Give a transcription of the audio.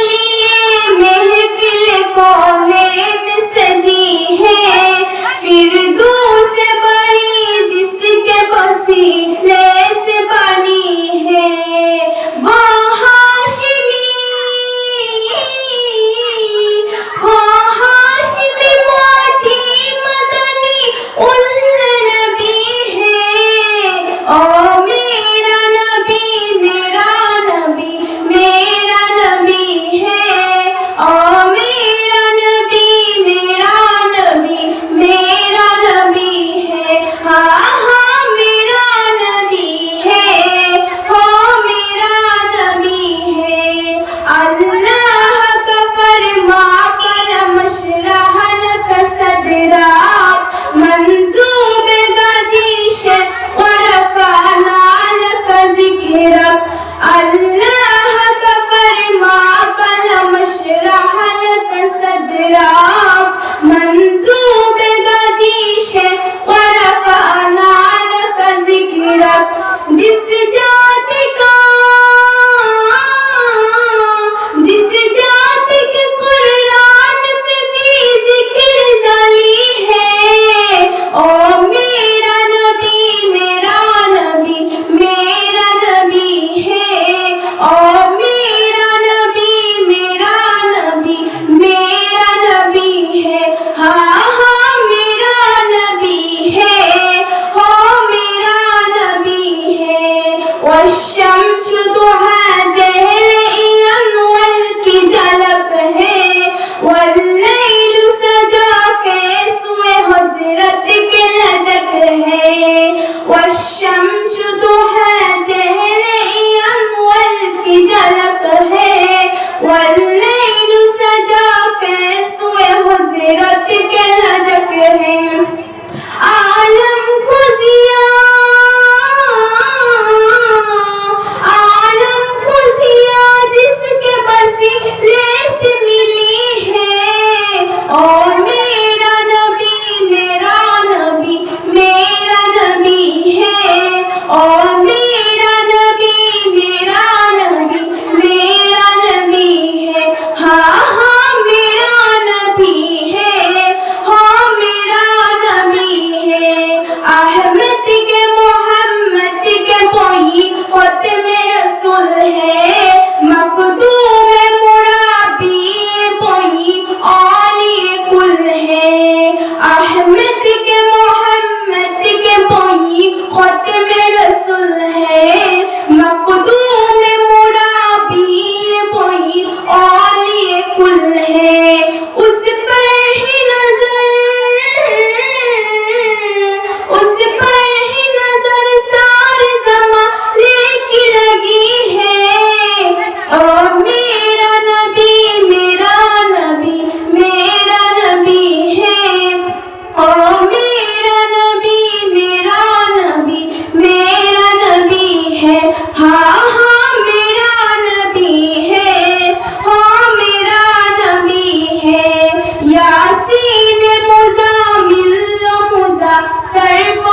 लिए महफिल कौनैन सजी है, फिरदौस बड़ी जिसके वसीले से बनी है। वो हाशिमी मोटी मदनी उल्ल नबी है। ओ मेरा नबी मेरा नबी मेरा नबी है। ओ मेरा नबी मेरा नबी मेरा नबी है। हाँ मेरा नबी है, हो मेरा नबी है। अल्लाह का फरमा कलम शरह लक सदराक, मंजूब गजीश व रफअना लक ज़िक्रक। अल्लाह का फरमा कलम शरह लक सदराक, मंजूब गजीश व रफअना लक ज़िक्रक। जिस जात के कुरान में भी जिक्र जाली है। ओ मेरा नबी मेरा नबी मेरा नबी है। ओ मेरा नबी मेरा नबी मेरा नबी है। हाँ मेरा नबी है, हो मेरा नबी है। वश्शम्स दुहा जहल अनवल की झलक है, वल्लैल सजा के सुए हजरत के लजक है। वश्शम्स दुहा जहल अनवल की झलक है, वल्लैल सजा के सुए हजरत के लजक है। आलम को जिया जिसके वसीले से मिली है। ओ मेरा नबी मेरा नबी मेरा नबी है। ओ मेरा नबी मेरा नबी मेरा नबी है। हाँ मेरा नबी है, हाँ मेरा नबी है। अहमद के मोहम्मद के कोई ख़त्म रसूल है, मखदूम मुराबी कोई औली कुल है। अहमद के मोहम्मद के कोई ख़त्म रसूल है, मखदूम मुराबी कोई औली कुल है। उस पर ही नजर सारे ज़माने की लगी है। ओ मेरा नबी मेरा नबी मेरा नबी है। ओ मेरा नबी मेरा नबी मेरा नबी है। हाँ मेरा नबी है, हाँ मेरा नबी है। यासीन मुज़ामिल मुज़ा सर्फ़